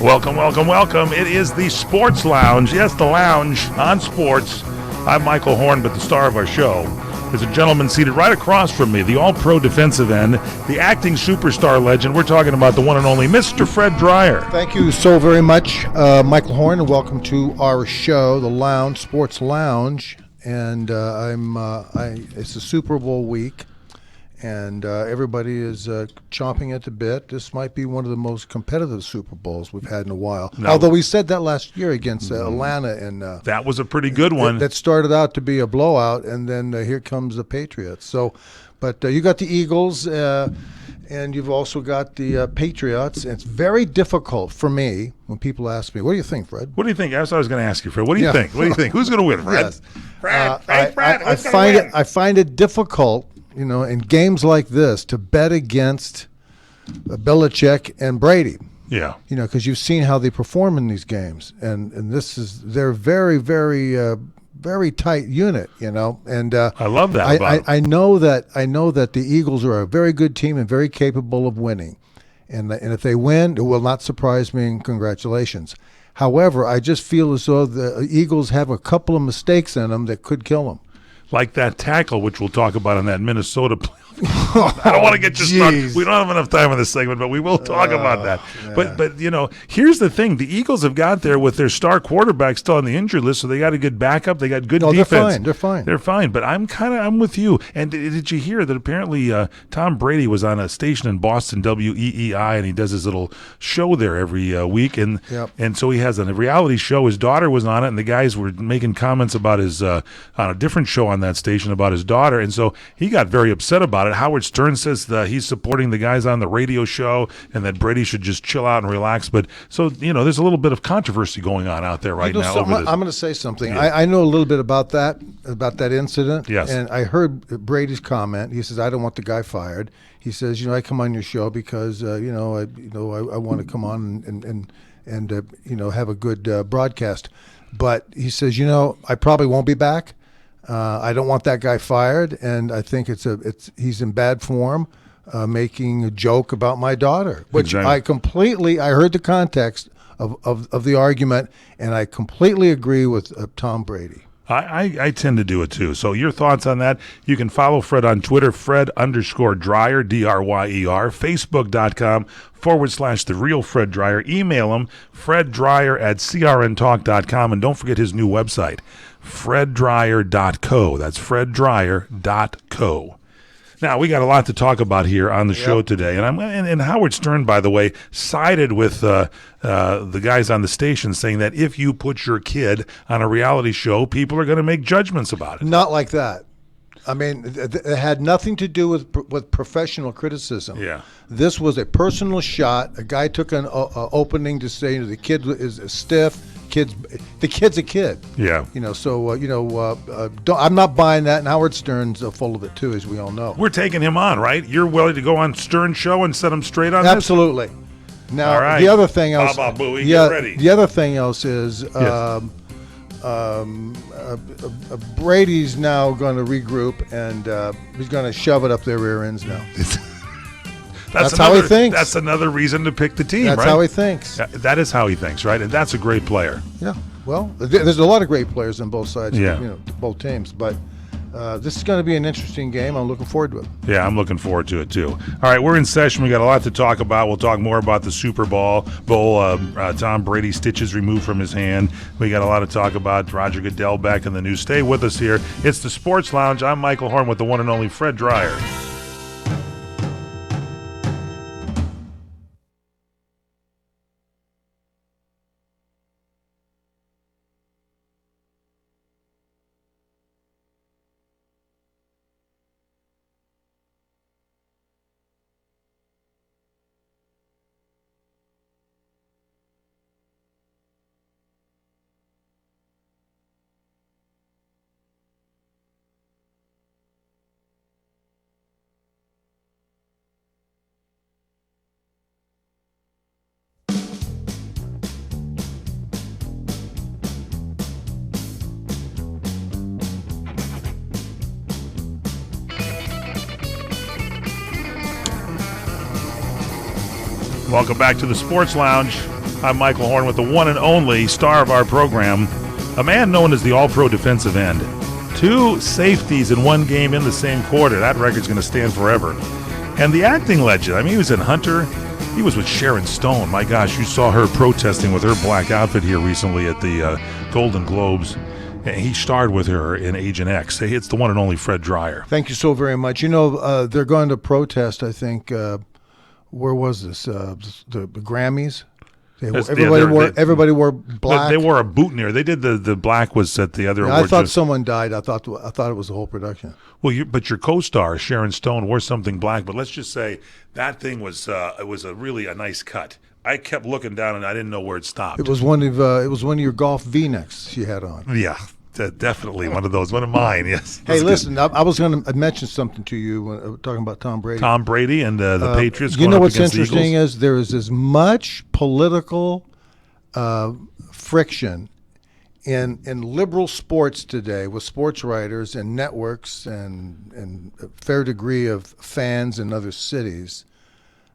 Welcome, welcome, welcome. It is the Sports Lounge. Yes, the lounge on sports. I'm Michael Horn, but the star of our show is a gentleman seated right across from me, the all-pro defensive end, the acting superstar legend. We're talking about the one and only Mr. Fred Dryer. Thank you so very much, Michael Horn, and welcome to our show, the Lounge, Sports Lounge. And it's a Super Bowl week, and everybody is chomping at the bit. This might be one of the most competitive Super Bowls we've had in a while. No. Although we said that last year against Atlanta, and That was a pretty good one. that started out to be a blowout, and then here comes the Patriots. So, but you got the Eagles, and you've also got the Patriots. And it's very difficult for me when people ask me, "What do you think, Fred?" What do you think? That's what I was going to ask you, Fred. What do you think? What do you think? Who's going to win, Fred? Yes. Fred, I find it difficult, in games like this to bet against Belichick and Brady. Yeah. Because you've seen how they perform in these games, and they're very, very, very tight unit. And I love that about I know that the Eagles are a very good team and very capable of winning, and if they win, it will not surprise me. And congratulations. However, I just feel as though the Eagles have a couple of mistakes in them that could kill them. like that tackle, which we'll talk about in that Minnesota play. I don't want to get you started. We don't have enough time in this segment, but we will talk about that. Yeah. But here's the thing: the Eagles have got there with their star quarterback still on the injured list, so they got a good backup. They got good defense. They're fine. But I'm with you. And did you hear that apparently Tom Brady was on a station in Boston, WEEI, and he does his little show there every week, and so he has a reality show. His daughter was on it, and the guys were making comments about his on a different show on that station about his daughter, and so he got very upset about it. Howard Stern says that he's supporting the guys on the radio show and that Brady should just chill out and relax. But so, there's a little bit of controversy going on out there right now. I'm going to say something. Yeah. I know a little bit about that incident. Yes. And I heard Brady's comment. He says, I don't want the guy fired. He says, I come on your show because, I want to come on and have a good broadcast. But he says, I probably won't be back. I don't want that guy fired, and I think he's in bad form, making a joke about my daughter, which exactly. I heard the context of the argument, and I completely agree with Tom Brady. I tend to do it too. So your thoughts on that? You can follow Fred on Twitter, Fred_Dryer, DRYER, Facebook.com/The Real Fred Dryer. Email him, FredDryer@CRNTalk.com, and don't forget his new website, FredDryer.co. That's FredDryer.co. Now, we got a lot to talk about here on the show today, and Howard Stern, by the way, sided with the guys on the station saying that if you put your kid on a reality show, people are going to make judgments about it. Not like that. I mean, it had nothing to do with professional criticism. Yeah. This was a personal shot. A guy took an opening to say the kid is stiff. The kid's a kid. Yeah. I'm not buying that, and Howard Stern's full of it too, as we all know. We're taking him on, right? You're willing to go on Stern's show and set him straight on Absolutely. this? Now, right. The other thing else. Get ready. The other thing else is Brady's now going to regroup, and he's going to shove it up their rear ends now. That's how he thinks. That's another reason to pick the team, right? That's how he thinks. Yeah, that is how he thinks, right? And that's a great player. Yeah. Well, there's a lot of great players on both sides, yeah. Both teams. But this is going to be an interesting game. I'm looking forward to it. Yeah, I'm looking forward to it, too. All right, we're in session. We got a lot to talk about. We'll talk more about the Super Bowl. Tom Brady stitches removed from his hand. We got a lot to talk about. Roger Goodell back in the news. Stay with us here. It's the Sports Lounge. I'm Michael Horn with the one and only Fred Dryer. Welcome back to the Sports Lounge. I'm Michael Horn with the one and only star of our program, a man known as the All-Pro defensive end. 2 safeties in one game in the same quarter. That record's going to stand forever. And the acting legend. I mean, he was in Hunter. He was with Sharon Stone. My gosh, you saw her protesting with her black outfit here recently at the Golden Globes. And he starred with her in Agent X. It's the one and only Fred Dreyer. Thank you so very much. You know, they're going to protest, I think, where was this? The Grammys? Everybody wore black. They wore a boutonniere. They did the black was at the other. I thought someone died. I thought it was the whole production. Well, but your co-star Sharon Stone wore something black. But let's just say that thing was it was a nice cut. I kept looking down and I didn't know where it stopped. It was one of your golf V-necks she had on. Yeah. Definitely one of mine. Yes. Hey, listen, I was going to mention something to you when talking about Tom Brady. Tom Brady and the Patriots. You know what's interesting is there is as much political friction in liberal sports today with sports writers and networks and a fair degree of fans in other cities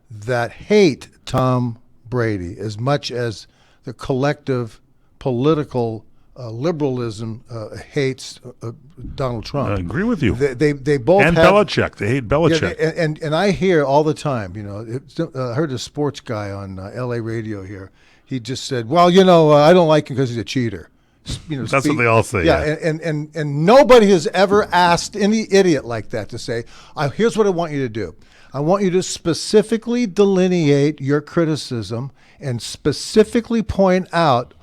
that hate Tom Brady as much as the collective political liberalism hates Donald Trump. I agree with you. They both and have, Belichick. They hate Belichick. Yeah, and I hear all the time. You know, I heard a sports guy on L.A. radio here. He just said, "Well, you know, I don't like him because he's a cheater." You know, that's what they all say. Yeah, and nobody has ever asked any idiot like that to say, "Here's what I want you to do. I want you to specifically delineate your criticism and specifically point out."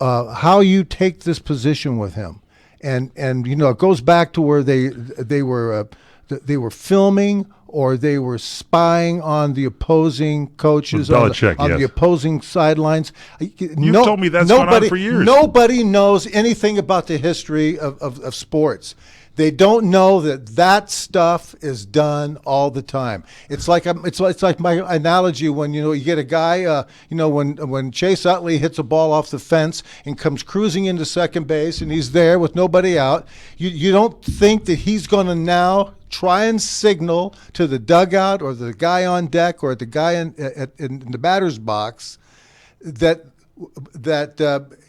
How you take this position with him, and you know it goes back to where they were filming or they were spying on the opposing coaches on the opposing sidelines. You've told me that's gone on for years. Nobody knows anything about the history of sports. They don't know that stuff is done all the time. It's like my analogy when you get a guy when Chase Utley hits a ball off the fence and comes cruising into second base and he's there with nobody out. You don't think that he's going to now try and signal to the dugout or the guy on deck or the guy in the batter's box that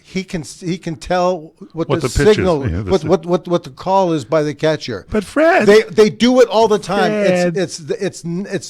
he can tell what the signal what the call is by the catcher. But Fred, they do it all the time. It's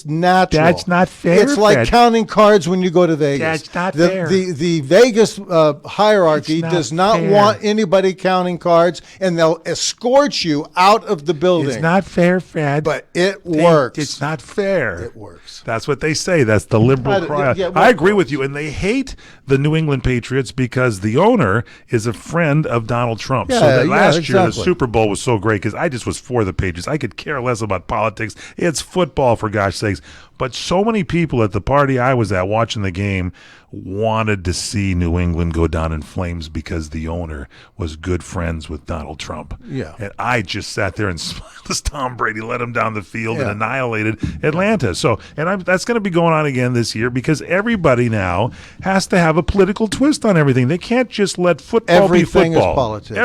natural. That's not fair. It's like counting cards when you go to Vegas. That's not fair. The Vegas hierarchy does not want anybody counting cards, and they'll escort you out of the building. It's not fair, Fred. But it works. It's not fair. It works. That's what they say. That's the liberal cry. I agree with you, and they hate the New England Patriots because the owner is a friend of Donald Trump. Yeah, so that last year, the exactly. Super Bowl was so great because I just was for the Patriots. I could care less about politics. It's football, for gosh sakes. But so many people at the party I was at watching the game wanted to see New England go down in flames because the owner was good friends with Donald Trump. Yeah. And I just sat there and smiled as Tom Brady let him down the field and annihilated Atlanta. So, that's going to be going on again this year because everybody now has to have a political twist on everything. They can't just let football be football. Everything is politics.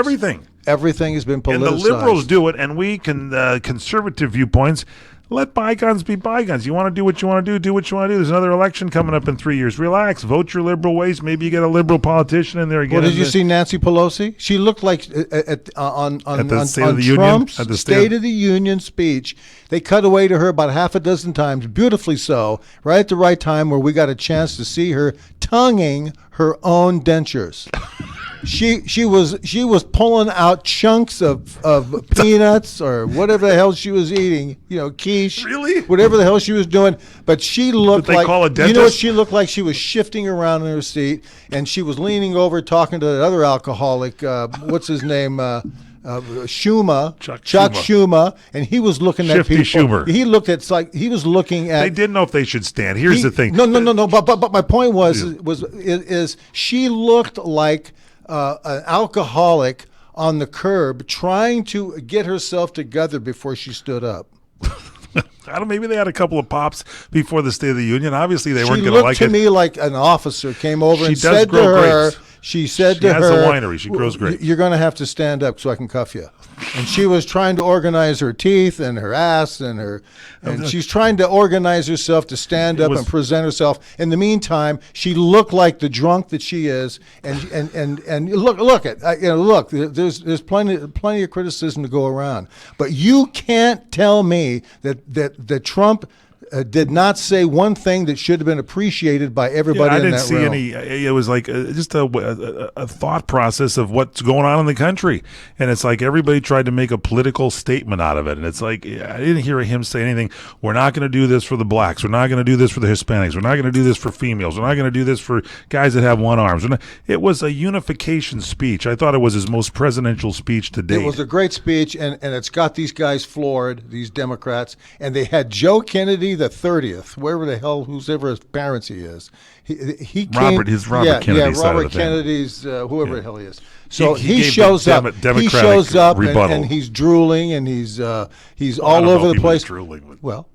Everything has been politicized. And the liberals do it, and we can, conservative viewpoints, let bygones be bygones. You want to do what you want to do what you want to do. There's another election coming up in 3 years. Relax. Vote your liberal ways. Maybe you get a liberal politician in there again. Well, did you see Nancy Pelosi? She looked like on Trump's State of the Union speech. They cut away to her about half a dozen times, beautifully so, right at the right time where we got a chance to see her tonguing her own dentures. She was pulling out chunks of peanuts or whatever the hell she was eating, quiche, really, whatever the hell she was doing. But she looked like call a dentist? You know what she looked like? She was shifting around in her seat, and she was leaning over talking to that other alcoholic. What's his name? Schumer, Chuck Schumer, and he was looking at people. Schumer. He looked at he was looking at. They didn't know if they should stand. Here's the thing. No. But my point is she looked like an alcoholic on the curb trying to get herself together before she stood up. I don't know, maybe they had a couple of pops before the State of the Union. Obviously, they weren't going to like it. She looked to me like an officer came over and said to her, She said She to has her, a winery. She grows grapes. You're going to have to stand up so I can cuff you. And she was trying to organize her teeth and her ass and she's trying to organize herself to stand up and present herself. In the meantime, she looked like the drunk that she is. And look at there's plenty of criticism to go around. But you can't tell me that Trump did not say one thing that should have been appreciated by everybody in that I didn't see any. It was like just a thought process of what's going on in the country, and it's like everybody tried to make a political statement out of it, and it's like I didn't hear him say anything. We're not going to do this for the blacks. We're not going to do this for the Hispanics. We're not going to do this for females. We're not going to do this for guys that have one arm. It was a unification speech. I thought it was his most presidential speech to date. It was a great speech, and it's got these guys floored, these Democrats, and they had Joe Kennedy the 30th, wherever the hell, whoever his parents he is. He came, Robert Kennedy's Robert Kennedy's, whoever the hell he is. So he shows up. He shows up, and he's drooling, and he's all over the place. Well,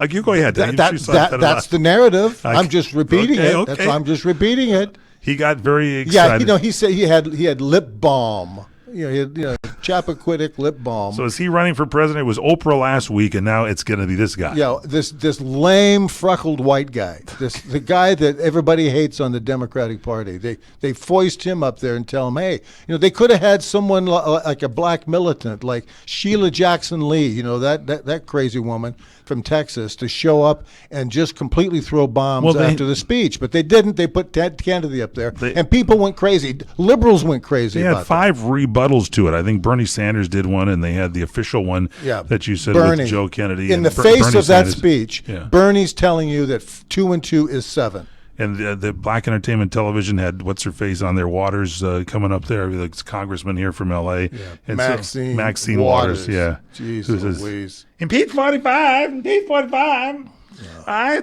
you go ahead. That's the narrative. I'm just repeating it. Okay. I'm just repeating it. He got very excited. Yeah, he said he had lip balm. He had Chappaquiddick lip balm. So is he running for president? It was Oprah last week, and now it's going to be this guy. Yeah, this lame freckled white guy. The guy that everybody hates on the Democratic Party. They foist him up there and tell him, hey, they could have had someone like a black militant, like Sheila Jackson Lee, that crazy woman from Texas, to show up and just completely throw bombs after the speech. But they didn't. They put Ted Kennedy up there, and people went crazy. Liberals went crazy. They had 5 rebuttals to it. I think Bernie Sanders did one, and they had the official one that you said with Joe Kennedy. In the face of that speech, Bernie's telling you that 2 and 2 is 7. And the Black Entertainment Television had what's-her-face on there, Waters, coming up there, the congressman here from L.A. Yeah. And Maxine Waters, yeah. Jeez Louise. Impeach 45. Yeah. I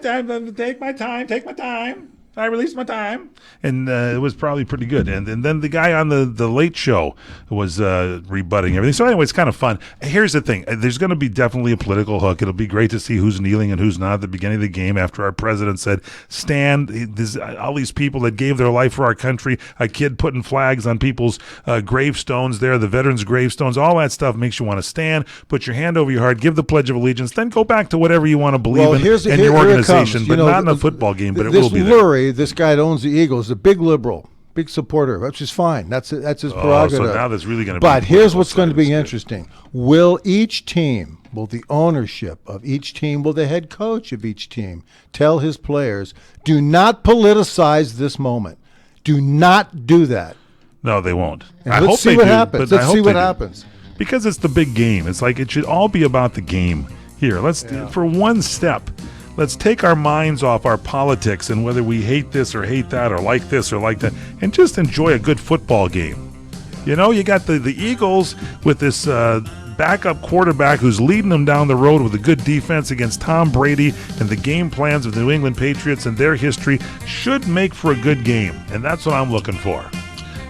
take my time. I released my time. And it was probably pretty good. And then the guy on the Late Show was rebutting everything. So anyway, it's kind of fun. Here's the thing. There's going to be definitely a political hook. It'll be great to see who's kneeling and who's not at the beginning of the game after our president said, stand. All these people that gave their life for our country, a kid putting flags on people's gravestones there, the veterans' gravestones, all that stuff makes you want to stand, put your hand over your heart, give the Pledge of Allegiance, then go back to whatever you want to believe in your organization, but not in a football game, but it will be there. This guy that owns the Eagles, a big liberal, big supporter, which is fine. That's his prerogative. So now that's really going to be. But here's what's going to be interesting: will the ownership of each team, will the head coach of each team tell his players, do not politicize this moment, do not do that? No, they won't. Let's see what happens. Let's see what happens. Because it's the big game. It's like it should all be about the game. Here, for one step. Let's take our minds off our politics and whether we hate this or hate that or like this or like that, and just enjoy a good football game. You got the Eagles with this backup quarterback who's leading them down the road with a good defense against Tom Brady, and the game plans of the New England Patriots and their history should make for a good game, and that's what I'm looking for.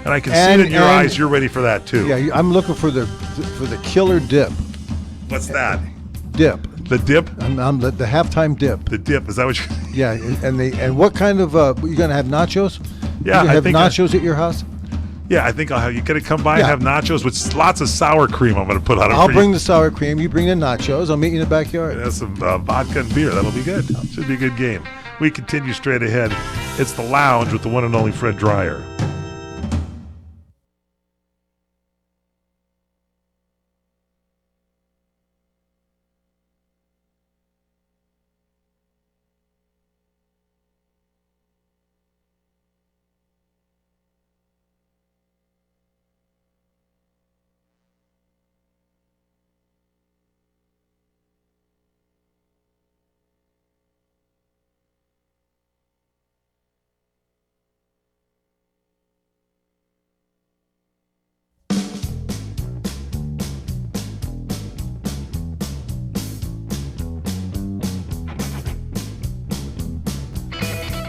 And I can see it in your eyes. You're ready for that too. Yeah, I'm looking for the killer dip. What's that? Dip. The dip? I'm the halftime dip. The dip, is that what you? Yeah, and what kind of you gonna have nachos? Yeah, I think nachos at your house. Yeah, I think I'll have you. Gonna come by and have nachos with lots of sour cream. I'm gonna put on it. I'll bring the sour cream. You bring the nachos. I'll meet you in the backyard. That's some vodka and beer. That'll be good. Should be a good game. We continue straight ahead. It's the Lounge with the one and only Fred Dreyer.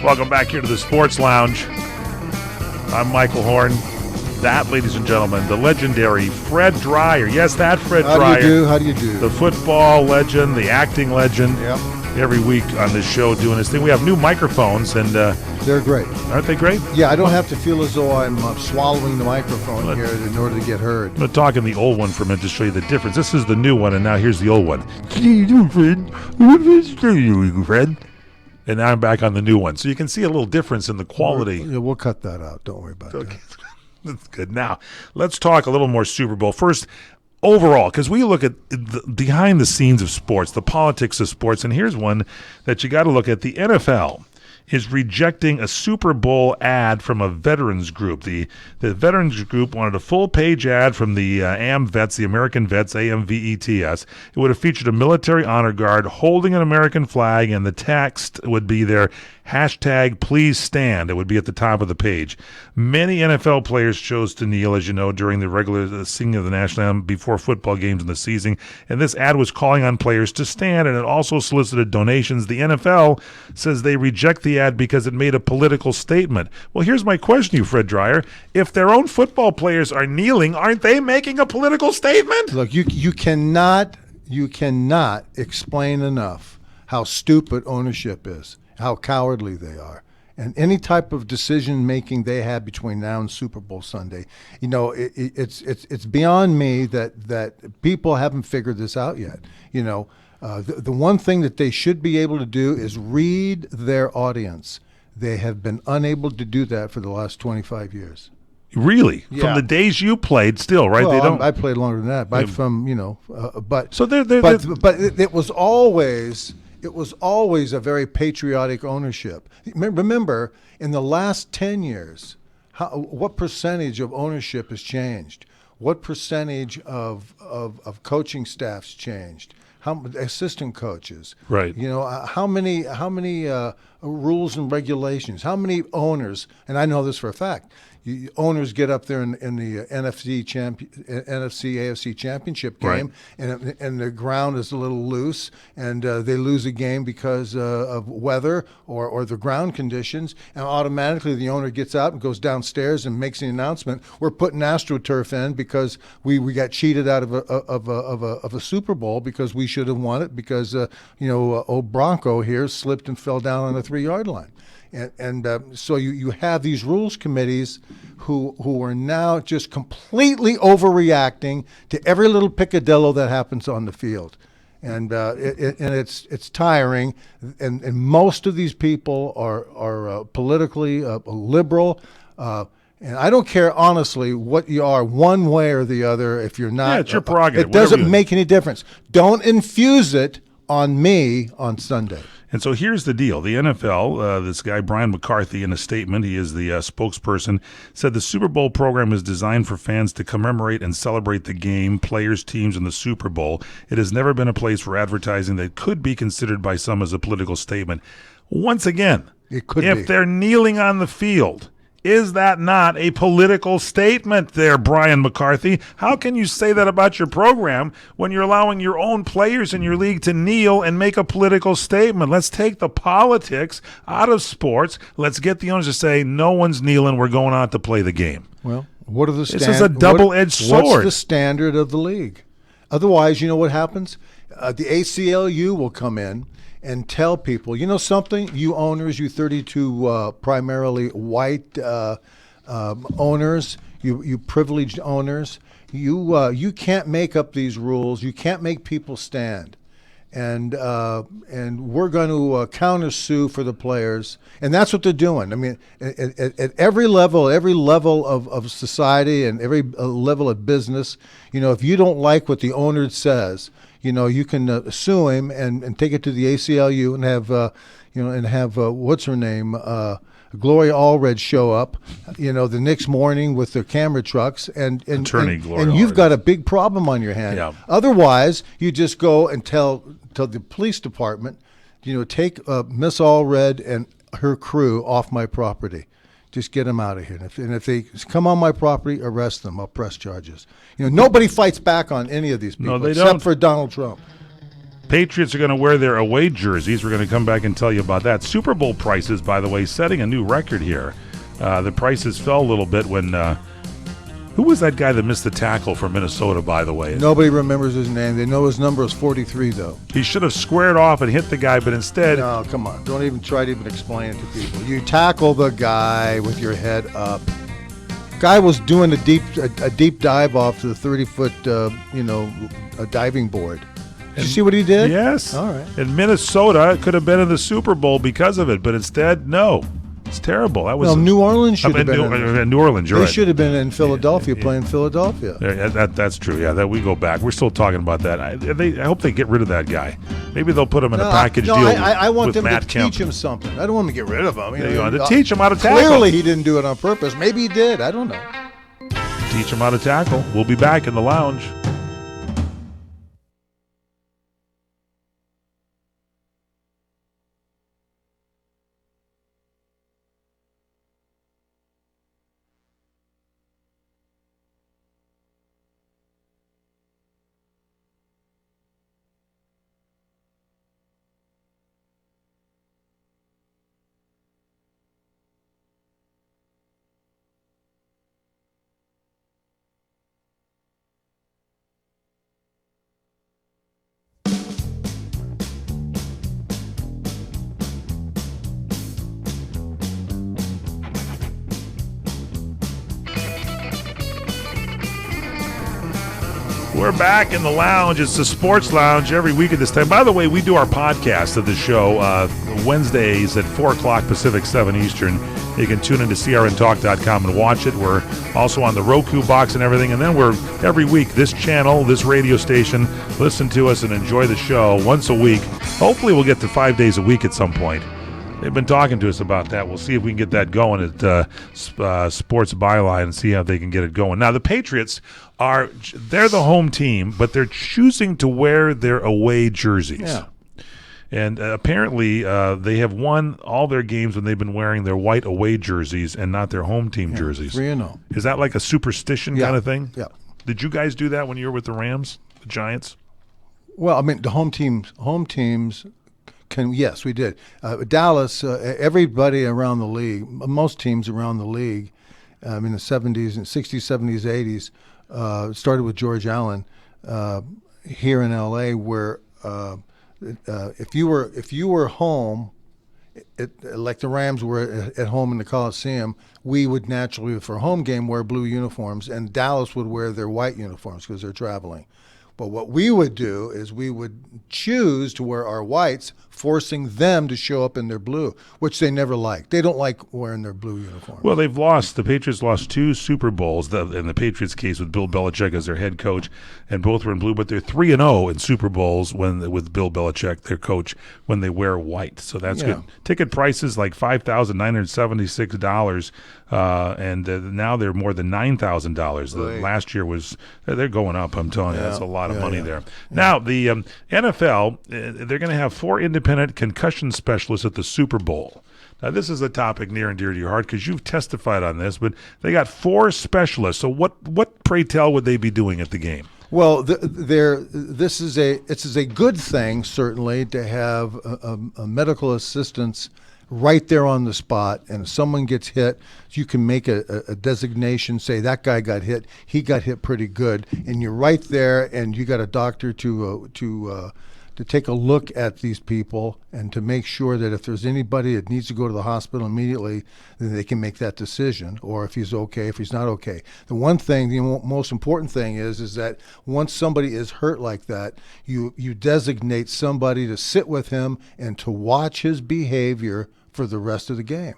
Welcome back here to the Sports Lounge. I'm Michael Horn. That, ladies and gentlemen, the legendary Fred Dreyer. Yes, that Fred Dreyer. How do you do? The football legend, the acting legend. Yep. every week on this show doing this thing. We have new microphones, and they're great. Aren't they great? Yeah, I don't have to feel as though I'm swallowing the microphone here in order to get heard. I'm going to talk in the old one for a minute to show you the difference. This is the new one, and now here's the old one. What are you doing, Fred? What is doing, Fred? And now I'm back on the new one. So you can see a little difference in the quality. We'll cut that out. Don't worry about that. That's good. Now, let's talk a little more Super Bowl. First, overall, because we look at behind the scenes of sports, the politics of sports, and here's one that you got to look at. The NFL is rejecting a Super Bowl ad from a veterans group. The veterans group wanted a full-page ad from the AMVETS, the American Vets, AMVETS. It would have featured a military honor guard holding an American flag, and the text would be there, #PleaseStand. It would be at the top of the page. Many NFL players chose to kneel, as you know, during the regular singing of the national anthem before football games in the season, and this ad was calling on players to stand, and it also solicited donations. The NFL says they reject the ad because it made a political statement. Well, here's my question to you, Fred Dreyer. If their own football players are kneeling, aren't they making a political statement? Look, you cannot explain enough how stupid ownership is, how cowardly they are, and any type of decision making they have between now and Super Bowl Sunday. You know, it's beyond me that people haven't figured this out yet. You know, the one thing that they should be able to do is read their audience. They have been unable to do that for the last 25 years. Really? Yeah. From the days you played, still, right? Well, They don't. I played longer than that. But but So it was always a very patriotic ownership. Remember, in the last 10 years, what percentage of ownership has changed? What percentage of coaching staffs changed? How assistant coaches? Right. You know, how many rules and regulations? How many owners? And I know this for a fact. Owners get up there in the NFC AFC championship game, right, and the ground is a little loose, and they lose a game because of weather or the ground conditions, and automatically the owner gets out and goes downstairs and makes an announcement: we're putting AstroTurf in because we got cheated out of a Super Bowl because we should have won it because old Bronco here slipped and fell down on the 3-yard line. And so you have these rules committees who are now just completely overreacting to every little picadillo that happens on the field, and it's tiring. And most of these people are politically liberal. And I don't care, honestly, what you are, one way or the other. If you're not, it's your prerogative. It doesn't make any difference. Don't infuse it on me on Sunday. And so here's the deal. The NFL, this guy, Brian McCarthy, in a statement, he is the spokesperson, said the Super Bowl program is designed for fans to commemorate and celebrate the game, players, teams, and the Super Bowl. It has never been a place for advertising that could be considered by some as a political statement. Once again, if they're kneeling on the field, is that not a political statement there, Brian McCarthy? How can you say that about your program when you're allowing your own players in your league to kneel and make a political statement? Let's take the politics out of sports. Let's get the owners to say, no one's kneeling, we're going out to play the game. Well, what are the standards? This is a double-edged sword. What's the standard of the league? Otherwise, you know what happens? The ACLU will come in and tell people, you know something, you owners, you 32 primarily white owners, you privileged owners, you can't make up these rules. You can't make people stand, and we're going to countersue for the players, and that's what they're doing. I mean, at every level of society and every level of business, you know, if you don't like what the owner says, you know, you can sue him and take it to the ACLU and have what's her name, Gloria Allred show up, you know, the next morning with their camera trucks and Attorney Gloria and you've Allred. got a big problem on your hand. Yeah. Otherwise, you just go and tell the police department, you know, take Miss Allred and her crew off my property. Just get them out of here. And if they come on my property, arrest them. I'll press charges. You know, nobody fights back on any of these people except for Donald Trump. Patriots are going to wear their away jerseys. We're going to come back and tell you about that. Super Bowl prices, by the way, setting a new record here. The prices fell a little bit when Who was that guy that missed the tackle for Minnesota, by the way? Nobody remembers his name. They know his number is 43, though. He should have squared off and hit the guy, but instead... No, come on. Don't even try to even explain it to people. You tackle the guy with your head up. Guy was doing a deep dive off the 30-foot, a diving board. Did you see what he did? Yes. All right. In Minnesota, it could have been in the Super Bowl because of it, but instead, no. It's terrible. That was well, New Orleans should have been in New Orleans. You're they right. should have been in Philadelphia, playing Philadelphia. Yeah, that's true. Yeah, that we go back. We're still talking about that. I hope they get rid of that guy. Maybe they'll put him in a package deal. I want with them Matt to Kemp. teach him something. I don't want them to get rid of him. To teach him how to tackle. Clearly, he didn't do it on purpose. Maybe he did. I don't know. Teach him how to tackle. We'll be back in the lounge. We're back in the lounge. It's the Sports Lounge every week at this time. By the way, we do our podcast of the show Wednesdays at 4 o'clock Pacific, 7 Eastern. You can tune into crntalk.com and watch it. We're also on the Roku box and everything. And then we're every week, this channel, this radio station, listen to us and enjoy the show once a week. Hopefully we'll get to 5 days a week at some point. They've been talking to us about that. We'll see if we can get that going at Sports Byline and see how they can get it going. Now, the Patriots they're the home team, but they're choosing to wear their away jerseys. Yeah. And apparently they have won all their games when they've been wearing their white away jerseys and not their home team jerseys. 3-0. Is that like a superstition kind of thing? Yeah. Did you guys do that when you were with the Rams, the Giants? Well, I mean, the home teams yes, we did. Dallas, everybody around the league, most teams around the league, in the 70s and 60s, 70s, 80s, started with George Allen here in L.A., where if you were home, like the Rams were at home in the Coliseum, we would naturally, for a home game, wear blue uniforms, and Dallas would wear their white uniforms because they're traveling. But what we would do is we would choose to wear our whites, forcing them to show up in their blue, which they never like. They don't like wearing their blue uniform. Well, the Patriots lost 2 Super Bowls, in the Patriots case with Bill Belichick as their head coach, and both were in blue, but they're 3-0 in Super Bowls with Bill Belichick, their coach, when they wear white. So that's good. Ticket prices like $5,976, and now they're more than $9,000. Right. Last year they're going up, I'm telling you. That's a lot of money there. Yeah. Now, the NFL, they're going to have 4 independent concussion specialists at the Super Bowl. Now, this is a topic near and dear to your heart because you've testified on this, but they got 4 specialists. So what, pray tell, would they be doing at the game? Well, this is a good thing, certainly, to have a medical assistance right there on the spot, and if someone gets hit, you can make a designation, say that guy got hit, he got hit pretty good, and you're right there, and you got a doctor to take a look at these people and to make sure that if there's anybody that needs to go to the hospital immediately, then they can make that decision, or if he's okay, if he's not okay. The one thing, the most important thing is that once somebody is hurt like that, you designate somebody to sit with him and to watch his behavior for the rest of the game.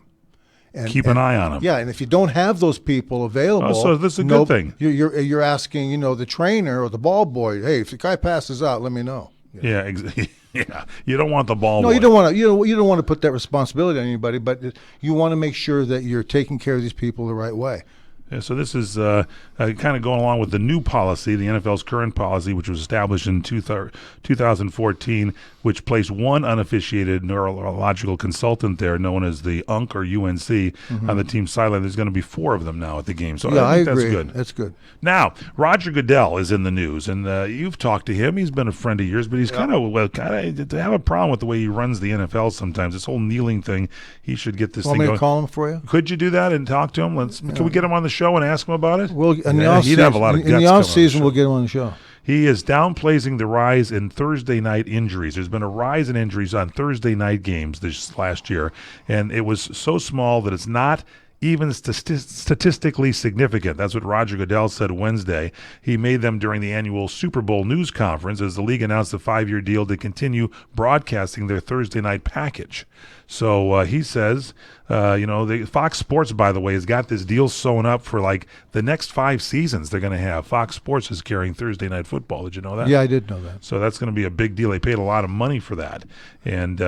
And keep an eye on him. Yeah, and if you don't have those people available, so this is a good thing. You're asking, the trainer or the ball boy, hey, if the guy passes out, let me know. Yeah, exactly. Yeah, you don't want the ball. No, boy. you don't want to. You don't want to put that responsibility on anybody, but you want to make sure that you're taking care of these people the right way. Yeah, so this is kind of going along with the new policy, the NFL's current policy, which was established in 2014, which placed one unofficiated neurological consultant there, known as the UNC or UNC, on the team's sideline. There's going to be 4 of them now at the game. So I think agree. That's good. That's good. Now, Roger Goodell is in the news, and you've talked to him. He's been a friend of yours, but he's kind of have a problem with the way he runs the NFL sometimes. This whole kneeling thing, he should get this thing Want me going. to call him for you? Could you do that and talk to him? Can we get him on the show and ask him about it? Well, He'd have a lot of guts in the coming on off season, show. we'll get him on the show. He is downplaying the rise in Thursday night injuries. There's been a rise in injuries on Thursday night games this last year, and it was so small that it's not even statistically significant. That's what Roger Goodell said Wednesday. He made them during the annual Super Bowl news conference as the league announced a 5-year deal to continue broadcasting their Thursday night package. So he says, Fox Sports, by the way, has got this deal sewn up for like the next 5 seasons they're going to have. Fox Sports is carrying Thursday Night Football. Did you know that? Yeah, I did know that. So that's going to be a big deal. They paid a lot of money for that. And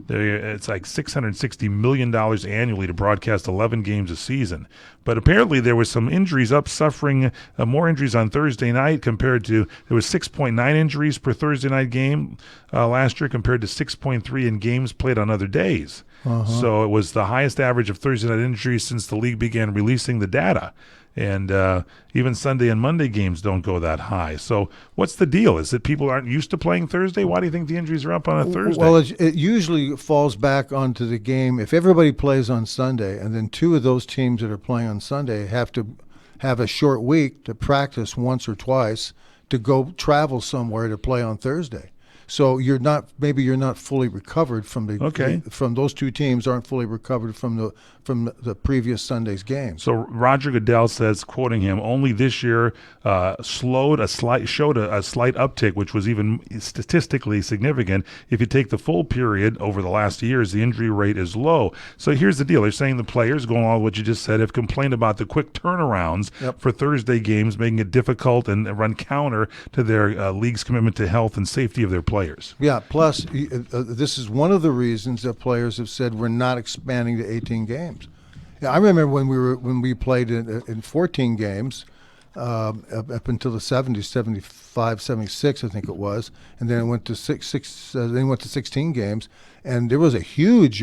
it's like $660 million annually to broadcast 11 games a season. But apparently there was some injuries suffering more injuries on Thursday night compared to, there was 6.9 injuries per Thursday night game last year compared to 6.3 in games played on other days. So it was the highest average of Thursday night injuries since the league began releasing the data. And even Sunday and Monday games don't go that high. So what's the deal? Is it people aren't used to playing Thursday? Why do you think the injuries are up on a Thursday? Well, it usually falls back onto the game. If everybody plays on Sunday and then 2 of those teams that are playing on Sunday have to have a short week to practice once or twice to go travel somewhere to play on Thursday. So you're not fully recovered from from those 2 teams aren't fully recovered from the previous Sunday's game. So Roger Goodell says, quoting him, only this year showed a slight uptick, which was even statistically significant. If you take the full period over the last years, the injury rate is low. So here's the deal. They're saying the players, going along with what you just said, have complained about the quick turnarounds for Thursday games, making it difficult and run counter to their league's commitment to health and safety of their players. Yeah, plus this is one of the reasons that players have said we're not expanding to 18 games. Yeah, I remember when we played in 14 games up until the 70s, 75, 76, I think it was, and then it went to 16 games, and there was a huge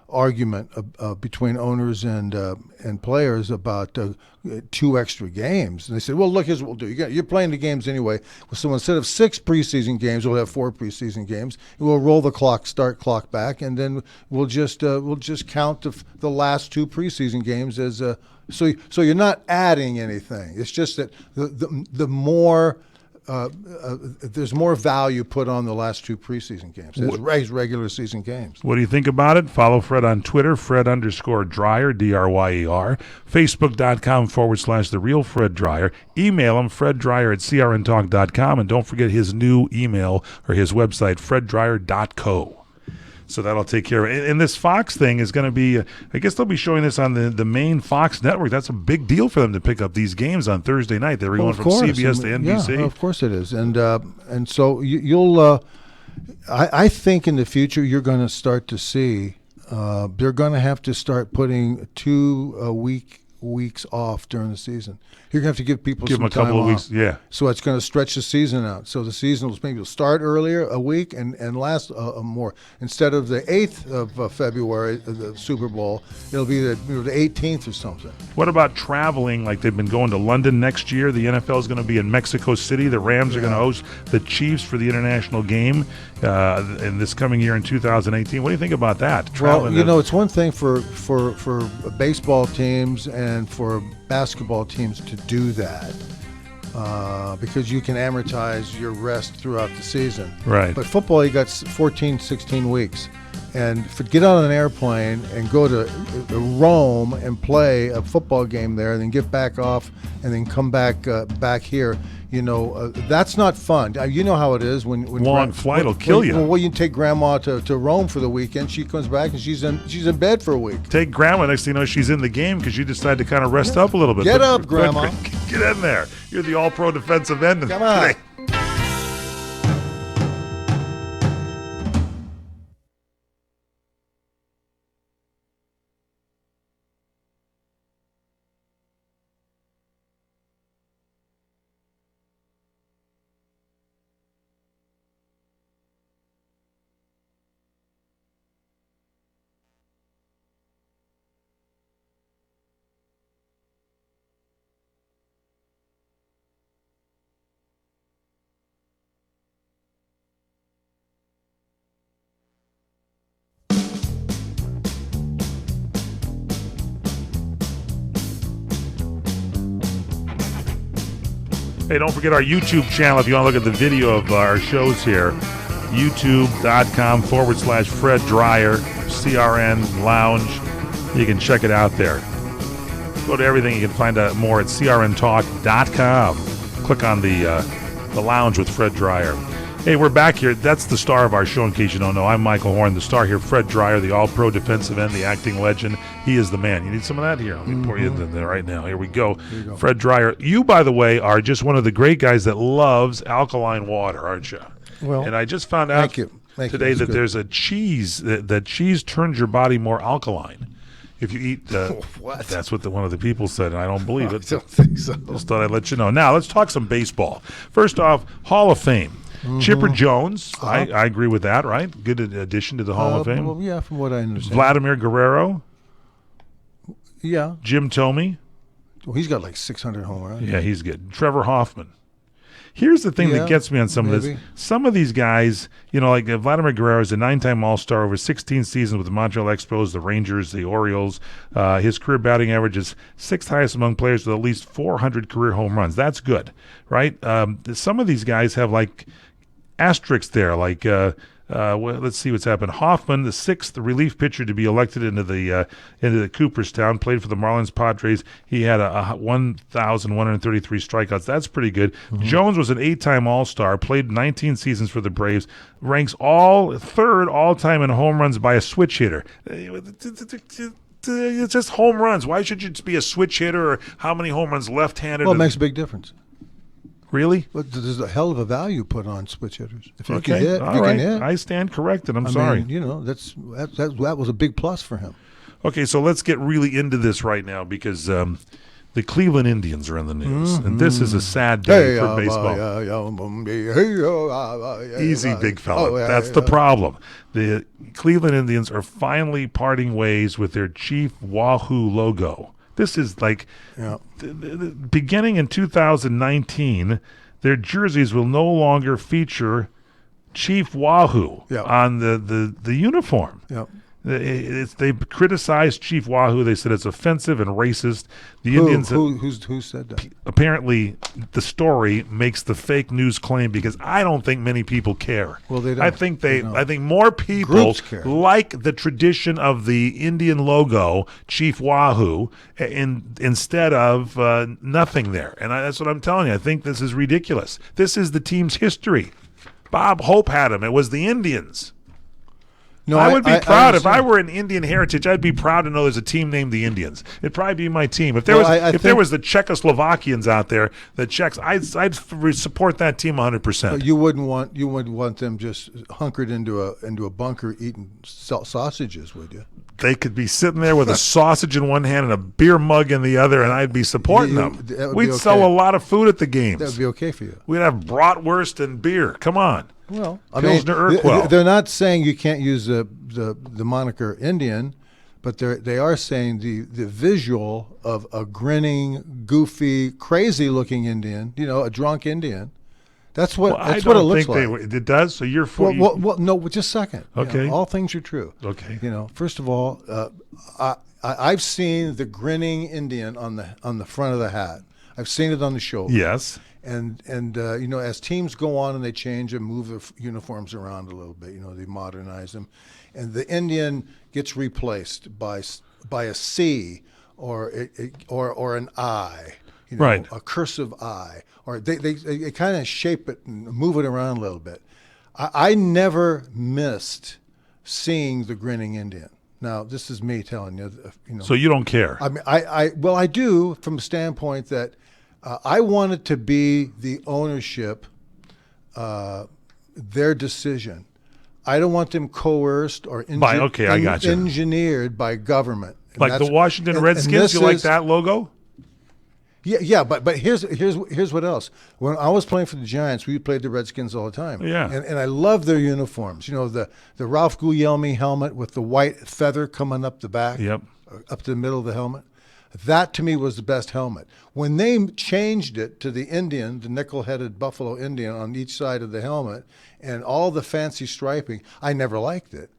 argument between owners and players about 2 extra games. And they said, well, look, here's what we'll do. You're playing the games anyway. So instead of 6 preseason games, we'll have 4 preseason games. We'll roll the start clock back, and then we'll just count the last 2 preseason games as so you're not adding anything. It's just that the more there's more value put on the last 2 preseason games as regular season games. What do you think about it? Follow Fred on Twitter, Fred_Dryer, D-R-Y-E-R, Facebook.com/The Real Fred Dryer. Email him, FredDryer@crntalk.com, and don't forget his new email or his website, FredDryer.co. So that'll take care of it. And this Fox thing is going to be, I guess they'll be showing this on the main Fox network. That's a big deal for them to pick up these games on Thursday night. They were going from CBS to NBC. Yeah, of course it is. And so you'll, I think in the future you're going to start to see, they're going to have to start putting 2 weeks off during the season. You're going to have to give people some time off. Give them a couple of weeks, yeah. So it's going to stretch the season out. So the season will maybe start earlier, a week, and last more. Instead of the 8th of February, the Super Bowl, it'll be the 18th or something. What about traveling? Like they've been going to London next year. The NFL is going to be in Mexico City. The Rams are going to host the Chiefs for the international game in this coming year in 2018. What do you think about that? Well, it's one thing for baseball teams and for basketball teams to do that because you can amortize your rest throughout the season. Right. But football, you got 14, 16 weeks. And get on an airplane and go to Rome and play a football game there and then get back off and then come back here, that's not fun. You know how it is when long flight will kill you. Well, you take grandma to Rome for the weekend. She comes back and she's in bed for a week. Take grandma. Next thing you know, she's in the game because you decide to kind of rest up a little bit. Get up, grandma. Get in there. You're the all-pro defensive end. Come on. Today. Hey, don't forget our YouTube channel if you want to look at the video of our shows here. YouTube.com/Fred Dryer, CRN Lounge. You can check it out there. Go to everything. You can find out more at crntalk.com. Click on the lounge with Fred Dryer. Hey, we're back here. That's the star of our show, in case you don't know. I'm Michael Horn. The star here, Fred Dryer, the all-pro defensive end, the acting legend. He is the man. You need some of that here? Let me pour you in there right now. Here we go. Fred Dryer. You, by the way, are just one of the great guys that loves alkaline water, aren't you? Well, and I just found out today that there's a cheese, that cheese turns your body more alkaline. If you eat, what? That's what one of the people said, and I don't believe it. I don't think so. Just thought I'd let you know. Now, let's talk some baseball. First off, Hall of Fame. Chipper Jones, I agree with that, right? Good addition to the Hall of Fame. Well, yeah, from what I understand. Vladimir Guerrero. Yeah. Jim Thome. Well, he's got like 600 home runs. Yeah, he's good. Trevor Hoffman. Here's the thing that gets me on some of this. Some of these guys, like Vladimir Guerrero is a 9-time All-Star over 16 seasons with the Montreal Expos, the Rangers, the Orioles. His career batting average is 6th highest among players with at least 400 career home runs. That's good, right? Some of these guys have like asterisks there, like let's see what's happened. Hoffman, the 6th relief pitcher to be elected into the Cooperstown, played for the Marlins Padres. He had 1,133 strikeouts. That's pretty good. Jones was an 8-time All-Star, played 19 seasons for the Braves, ranks 3rd all-time in home runs by a switch hitter. It's just home runs. Why should you be a switch hitter, or how many home runs left-handed? Well, it makes a big difference. Really? But there's a hell of a value put on switch hitters. If you Okay. can hit, All right. I stand corrected. I'm sorry. That was a big plus for him. Okay, so let's get really into this right now, because the Cleveland Indians are in the news, and this is a sad day for baseball. Easy, big fella. That's the problem. The Cleveland Indians are finally parting ways with their Chief Wahoo logo. This is like beginning in 2019, their jerseys will no longer feature Chief Wahoo on the uniform. Yep. They criticized Chief Wahoo. They said it's offensive and racist. The Indians. Who said that? Apparently, the story makes the fake news claim, because I don't think many people care. Well, they don't. I think I think more people like the tradition of the Indian logo, Chief Wahoo, instead of nothing there. And that's what I'm telling you. I think this is ridiculous. This is the team's history. Bob Hope had him. It was the Indians. No, I would be proud if I were an Indian heritage. I'd be proud to know there's a team named the Indians. It'd probably be my team. If there there was the Czechoslovakians out there, the Czechs, I'd support that team 100%. You wouldn't want them just hunkered into a bunker eating sausages, would you? They could be sitting there with a sausage in one hand and a beer mug in the other, and I'd be supporting them. We'd sell a lot of food at the games. That would be okay for you. We'd have bratwurst and beer. Come on. Well, Pilsner Urquell. They're not saying you can't use the moniker Indian, but they are saying the visual of a grinning, goofy, crazy-looking Indian, a drunk Indian. That's what it looks like. It does. So you're for. Well, no, just a second. Okay. All things are true. Okay. First of all, I've seen the grinning Indian on the front of the hat. I've seen it on the shoulder. Yes. And as teams go on and they change and move their uniforms around a little bit, they modernize them, and the Indian gets replaced by a C or an I, right? A cursive I, or they kind of shape it and move it around a little bit. I never missed seeing the grinning Indian. Now, this is me telling you, So you don't care? I mean, I do, from the standpoint that. I want it to be the ownership, their decision. I don't want them coerced or engineered by government. Like the Washington Redskins, you like that logo? Yeah, but here's what else. When I was playing for the Giants, we played the Redskins all the time. Yeah. And I love their uniforms. The Ralph Guglielmi helmet with the white feather coming up the back, up to the middle of the helmet. That, to me, was the best helmet. When they changed it to the Indian, the nickel-headed buffalo Indian on each side of the helmet, and all the fancy striping, I never liked it.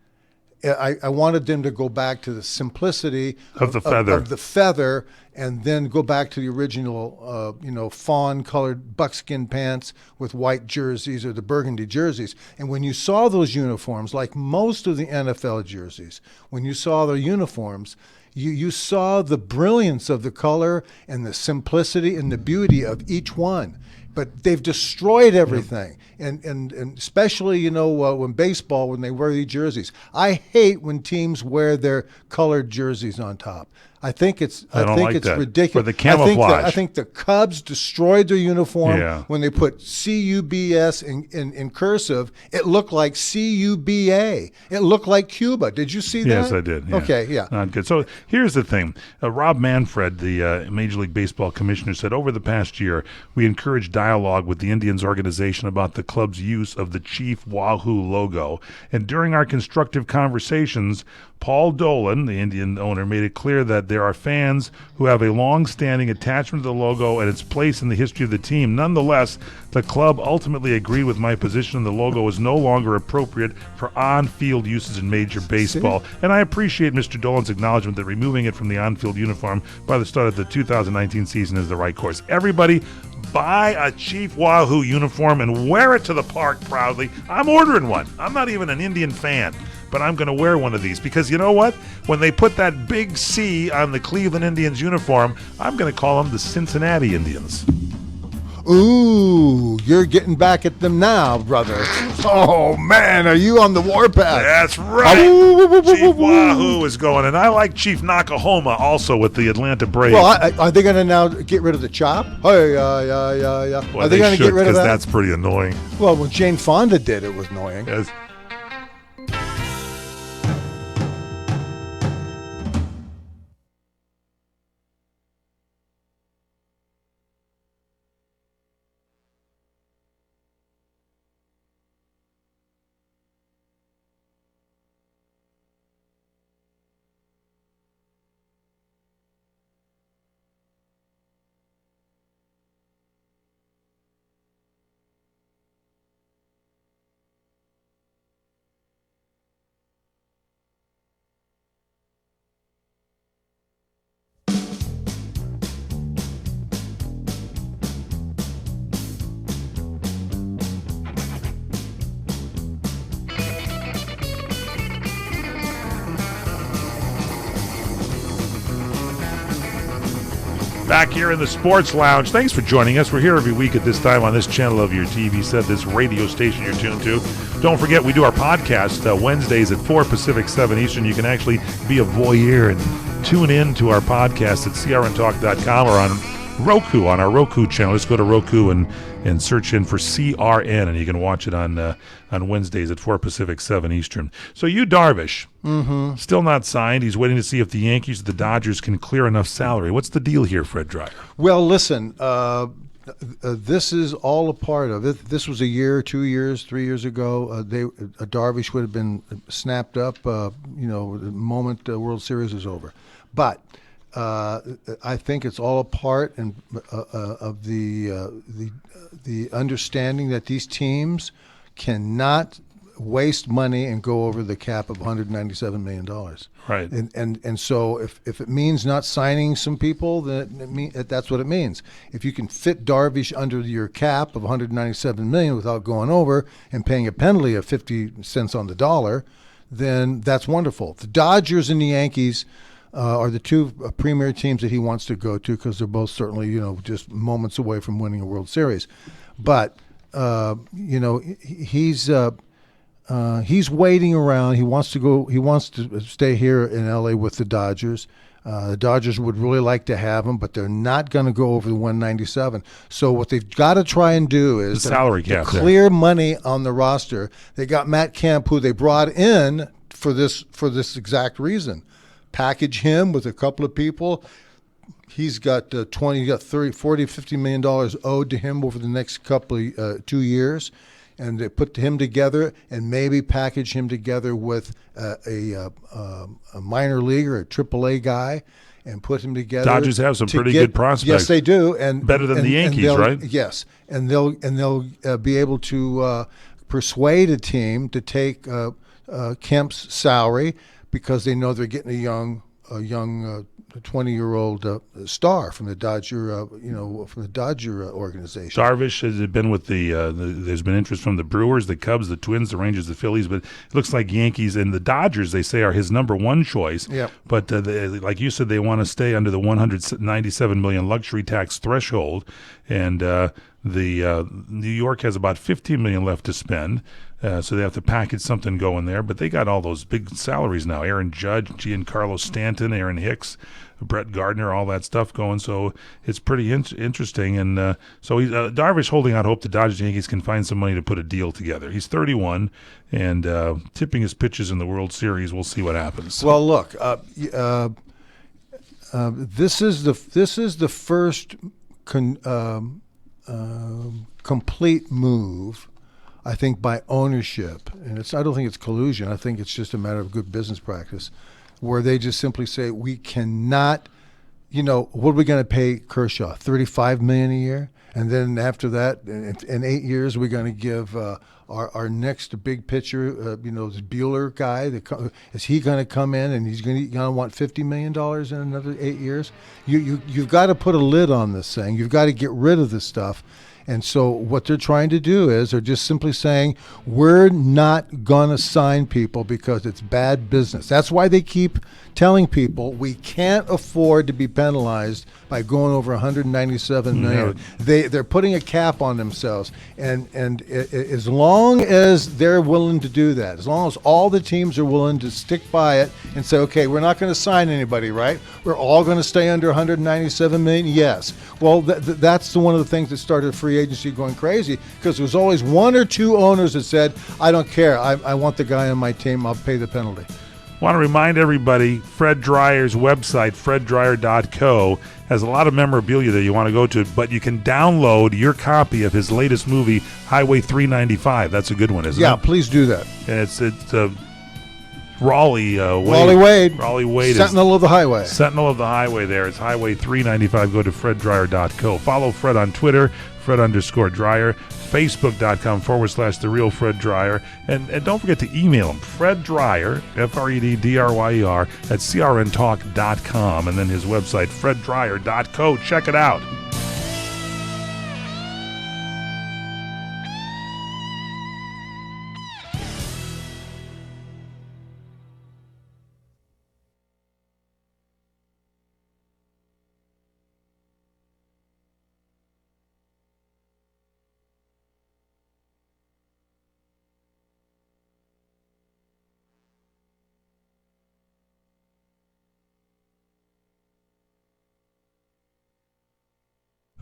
I wanted them to go back to the simplicity of the feather, of the feather, and then go back to the original, fawn-colored buckskin pants with white jerseys or the burgundy jerseys. And when you saw those uniforms, like most of the NFL jerseys, when you saw their uniforms, you saw the brilliance of the color and the simplicity and the beauty of each one. But they've destroyed everything, and especially when baseball, when they wear these jerseys. I hate when teams wear their colored jerseys on top. I think it's ridiculous. For the camouflage. I think the Cubs destroyed their uniform when they put CUBS in cursive. It looked like CUBA. It looked like Cuba. Did you see that? Yes, I did. Yeah. Okay, yeah. Not good. So here's the thing. Rob Manfred, the Major League Baseball commissioner, said over the past year, we encouraged dialogue with the Indians organization about the club's use of the Chief Wahoo logo. And during our constructive conversations, Paul Dolan, the Indian owner, made it clear that there are fans who have a long-standing attachment to the logo and its place in the history of the team. Nonetheless, the club ultimately agreed with my position. The logo is no longer appropriate for on-field uses in Major Baseball. And I appreciate Mr. Dolan's acknowledgement that removing it from the on-field uniform by the start of the 2019 season is the right course. Everybody, buy a Chief Wahoo uniform and wear it to the park proudly. I'm ordering one. I'm not even an Indian fan, but I'm going to wear one of these because you know what? When they put that big C on the Cleveland Indians uniform, I'm going to call them the Cincinnati Indians. Ooh, you're getting back at them now, brother. Oh, man, are you on the warpath? That's right. Chief Wahoo is going, and I like Chief Nakahoma also with the Atlanta Braves. Well, are they going to now get rid of the chop? Hey, yeah. Well, are they going to get rid of that? That's pretty annoying. Well, when Jane Fonda did it was annoying. Yes. Back here in the Sports Lounge. Thanks for joining us. We're here every week at this time on this channel of your TV set, this radio station you're tuned to. Don't forget, we do our podcast Wednesdays at 4 Pacific, 7 Eastern. You can actually be a voyeur and tune in to our podcast at crntalk.com or on Roku, on our Roku channel. Just go to Roku and search in for CRN, and you can watch it on Wednesdays at 4 Pacific, 7 Eastern. So Yu Darvish, still not signed. He's waiting to see if the Yankees or the Dodgers can clear enough salary. What's the deal here, Fred Dreyer? Well, listen, this is all a part of it. This was a year, 2 years, 3 years ago. Darvish would have been snapped up, the moment the World Series is over. But I think it's all a part of the understanding that these teams cannot waste money and go over the cap of $197 million. Right. And so if it means not signing some people, then that's what it means. If you can fit Darvish under your cap of $197 million without going over and paying a penalty of 50 cents on the dollar, then that's wonderful. The Dodgers and the Yankees are the two premier teams that he wants to go to because they're both certainly, just moments away from winning a World Series. But, he's waiting around. He wants to go. He wants to stay here in L.A. with the Dodgers. The Dodgers would really like to have him, but they're not going to go over the 197. So what they've got to try and do is the salary cap, clear money on the roster. They got Matt Kemp, who they brought in for this exact reason. Package him with a couple of people. He's got 30, 40, $50 million owed to him over the next couple of 2 years. And they put him together and maybe package him together with a minor leaguer, a AAA guy, and put him together. Dodgers have some pretty good prospects. Yes, they do, and better than the Yankees, right? Yes, and they'll be able to persuade a team to take Kemp's salary because they know they're getting a young 20-year-old star from the Dodger, organization. Darvish has been with there's been interest from the Brewers, the Cubs, the Twins, the Rangers, the Phillies, but it looks like Yankees and the Dodgers, they say, are his number one choice. Yep. But like you said, they want to stay under the $197 million luxury tax threshold, and New York has about $15 million left to spend. So they have to package something going there, but they got all those big salaries now. Aaron Judge, Giancarlo Stanton, Aaron Hicks, Brett Gardner, all that stuff going. So it's pretty interesting. And so Darvish holding out hope the Dodgers and Yankees can find some money to put a deal together. He's 31 and tipping his pitches in the World Series. We'll see what happens. Well, look, this is the first complete move, I think, by ownership, and I don't think it's collusion. I think it's just a matter of good business practice, where they just simply say, we cannot, what are we going to pay Kershaw? $35 million a year, and then after that, in 8 years, we're going to give our next big pitcher, this Bueller guy. Is he going to come in and he's going to want $50 million in another 8 years? You've got to put a lid on this thing. You've got to get rid of this stuff. And so what they're trying to do is they're just simply saying, we're not going to sign people because it's bad business. That's why they keep telling people we can't afford to be penalized by going over $197 million. They're putting a cap on themselves. And as long as they're willing to do that, as long as all the teams are willing to stick by it and say, okay, we're not going to sign anybody, right? We're all going to stay under $197 million? Yes. Well, that's one of the things that started free agency going crazy, because there was always one or two owners that said, I don't care. I want the guy on my team. I'll pay the penalty. Want to remind everybody, Fred Dreyer's website, freddryer.co, has a lot of memorabilia that you want to go to, but you can download your copy of his latest movie, Highway 395. That's a good one, isn't it? Yeah, please do that. And it's Raleigh Wade. Raleigh Wade. Sentinel of the Highway. Sentinel of the Highway there. It's Highway 395. Go to freddryer.co. Follow Fred on Twitter, Fred_Dryer, Facebook.com/The Real Fred Dryer. And don't forget to email him, Fred Dryer, FREDDRYER, at CRNtalk.com. And then his website, freddryer.co. Check it out.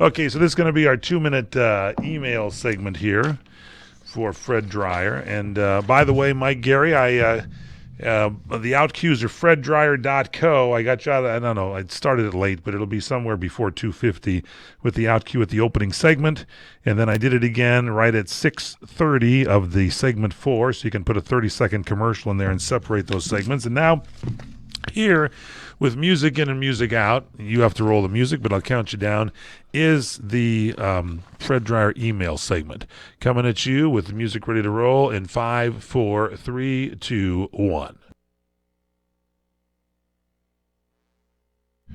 Okay, so this is going to be our 2-minute email segment here for Fred Dryer. And by the way, Mike Gary, the outcues are freddryer.co. I got you out of, I don't know, I started it late, but it'll be somewhere before 2:50 with the outcue at the opening segment. And then I did it again right at 6:30 of the segment 4, so you can put a 30-second commercial in there and separate those segments. And now here, with music in and music out, you have to roll the music, but I'll count you down, is the Fred Dryer email segment. Coming at you with the music ready to roll in 5, 4, 3, 2, 1.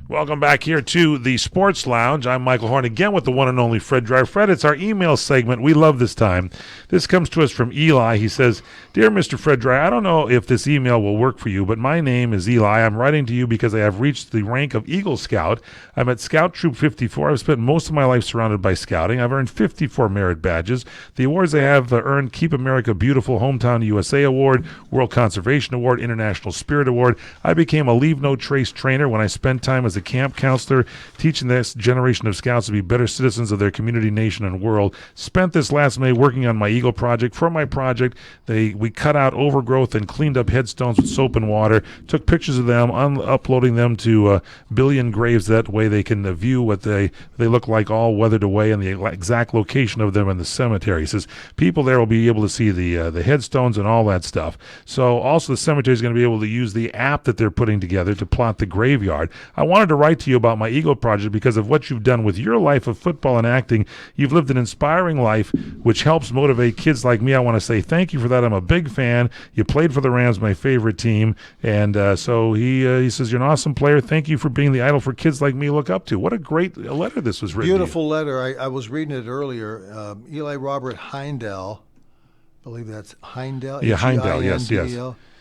Welcome back here to the Sports Lounge. I'm Michael Horn, again with the one and only Fred Dryer. Fred, it's our email segment. We love this time. This comes to us from Eli. He says, Dear Mr. Fred Dryer, I don't know if this email will work for you, but my name is Eli. I'm writing to you because I have reached the rank of Eagle Scout. I'm at Scout Troop 54. I've spent most of my life surrounded by scouting. I've earned 54 merit badges. The awards I have earned: Keep America Beautiful Hometown USA Award, World Conservation Award, International Spirit Award. I became a Leave No Trace trainer when I spent time as a camp counselor, teaching the next generation of scouts to be better citizens of their community, nation, and world. Spent this last May working on my Eagle project. For my project, we cut out overgrowth and cleaned up headstones with soap and water, took pictures of them, uploading them to Billion Graves. That way they can view what they look like, all weathered away, and the exact location of them in the cemetery. He says people there will be able to see the headstones and all that stuff. So also the cemetery is going to be able to use the app that they're putting together to plot the graveyard. I wanted wanted to write to you about my Eagle Project because of what you've done with your life of football and acting. You've lived an inspiring life, which helps motivate kids like me. I want to say thank you for that. I'm a big fan. You played for the Rams, my favorite team. And so he says, you're an awesome player. Thank you for being the idol for kids like me look up to. What a great letter this was written. Beautiful letter. I was reading it earlier. Eli Robert Heindel, I believe that's Heindel. Yeah, Heindel, yes.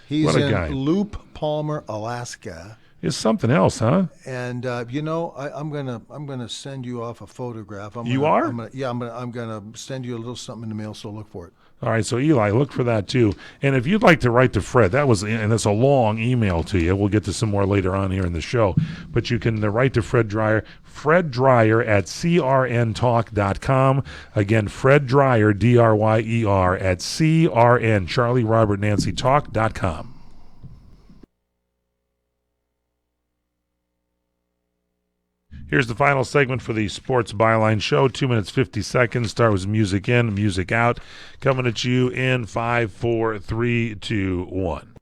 He's what a in guy. Loop Palmer, Alaska. It's something else, huh? And I'm gonna send you off a photograph. I'm gonna send you a little something in the mail. So look for it. All right, so Eli, look for that too. And if you'd like to write to Fred, that's a long email to you. We'll get to some more later on here in the show. But you can write to Fred Dreyer, Fred Dreyer at crntalk.com. Again, Fred Dreyer, Dreyer, at CRN, Charlie Robert Nancy Talk.com. Here's the final segment for the Sports Byline Show. 2 minutes, 50 seconds. Start with music in, music out. Coming at you in 5, 4, 3, 2, 1.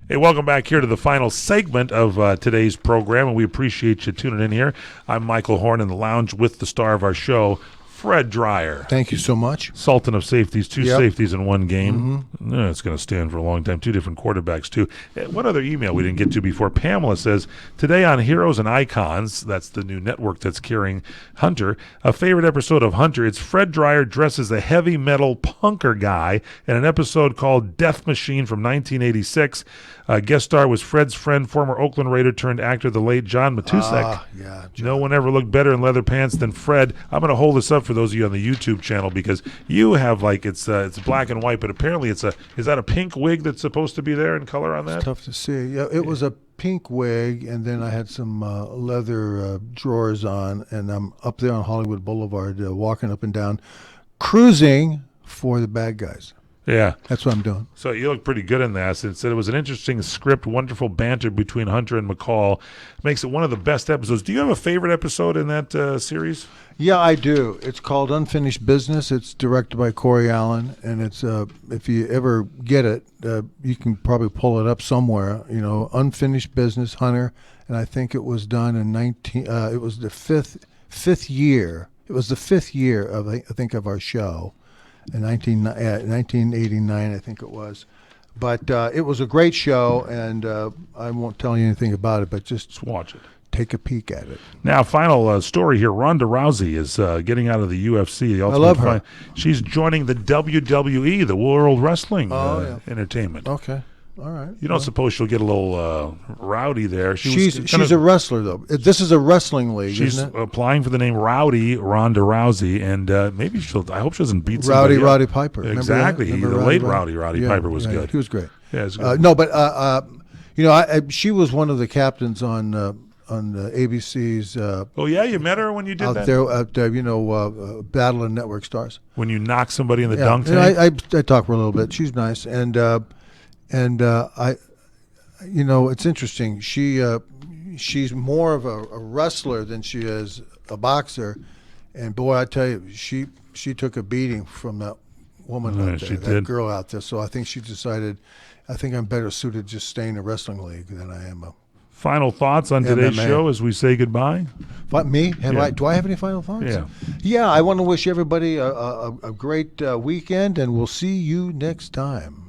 Hey, welcome back here to the final segment of today's program, and we appreciate you tuning in here. I'm Michael Horn in the lounge with the star of our show, Fred Dreyer. Thank you so much. Sultan of safeties, two safeties in one game. It's going to stand for a long time. Two different quarterbacks, too. One other email we didn't get to before. Pamela says, today on Heroes and Icons, that's the new network that's carrying Hunter, a favorite episode of Hunter, it's Fred Dreyer dressed as a heavy metal punker guy in an episode called Death Machine from 1986. Guest star was Fred's friend, former Oakland Raider turned actor, the late John Matusek. No one ever looked better in leather pants than Fred. I'm going to hold this up for those of you on the YouTube channel because you have it's black and white, but apparently is that a pink wig that's supposed to be there in color on that? It's tough to see. Yeah, it was a pink wig, and then I had some leather drawers on, and I'm up there on Hollywood Boulevard walking up and down, cruising for the bad guys. Yeah. That's what I'm doing. So you look pretty good in that. It said it was an interesting script, wonderful banter between Hunter and McCall. Makes it one of the best episodes. Do you have a favorite episode in that series? Yeah, I do. It's called Unfinished Business. It's directed by Corey Allen, and it's if you ever get it, you can probably pull it up somewhere. Unfinished Business, Hunter, and I think it was done in it was the fifth year. It was the 5th year of of our show. In 1989, I think it was. But it was a great show, and I won't tell you anything about it, but just watch it. Take a peek at it. Now, final story here. Ronda Rousey is getting out of the UFC. I love her. She's joining the WWE, the World Wrestling Entertainment. Okay. All right. You don't suppose she'll get a little rowdy there? She's a wrestler, though. This is a wrestling league, isn't it? She's applying for the name Rowdy Ronda Rousey, and maybe I hope she doesn't beat somebody. Roddy Piper. Exactly. The late Rowdy Piper was good. He was great. Yeah, it was good. No, but she was one of the captains on ABC's. Oh yeah, you met her when you did out that? there at Battle of Network Stars. When you knocked somebody in the dunk tank? I talked for a little bit. She's nice, and it's interesting. She's more of a wrestler than she is a boxer, and boy, I tell you, she took a beating from that woman out there, that girl out there. So I think she decided, I think I'm better suited just staying in a wrestling league than I am a. Final thoughts on today's show as we say goodbye? Me? Do I have any final thoughts? Yeah. I want to wish everybody a great weekend, and we'll see you next time.